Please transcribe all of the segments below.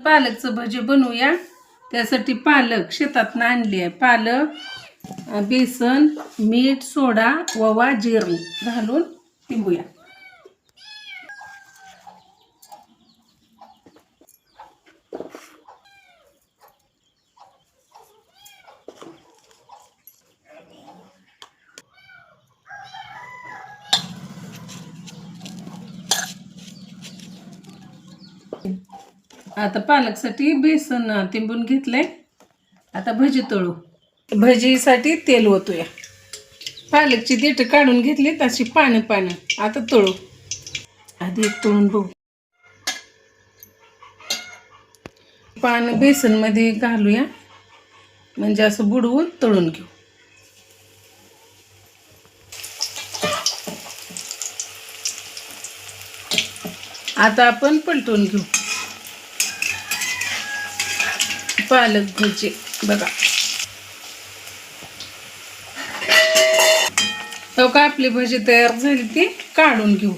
पालकचं भजी बनवूया. त्यासाठी पालक शेतातनं आणली आहे. पालक, बेसन, मीठ, सोडा, ओवा, जिरे घालून तिंबूया. आता पालकसाठी बेसन तिंबून घेतलंय. आता भजी तळू. भजीसाठी तेल ओतूया. पालकची देठ काढून घेतली तशी पानं. आता तळू. आधी तळून बघू. पान बेसन मध्ये घालूया, म्हणजे असं बुडवून तळून घेऊ. आता आपण पलटून घेऊ. पालक भजी बघा. हो का, आपली भजी तयार झाली. ती काढून घेऊ.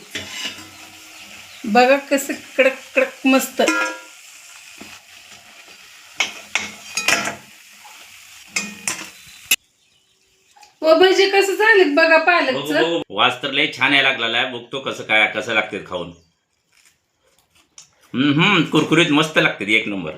बघा कसं कडक कडक मस्त. ओ भजी कसं झालीत बघा पालकचं. वास तर लय छान यायला लागलेला. बघतो कसं लागते खाऊन. कुरकुरीत मस्त लागते, एक नंबर.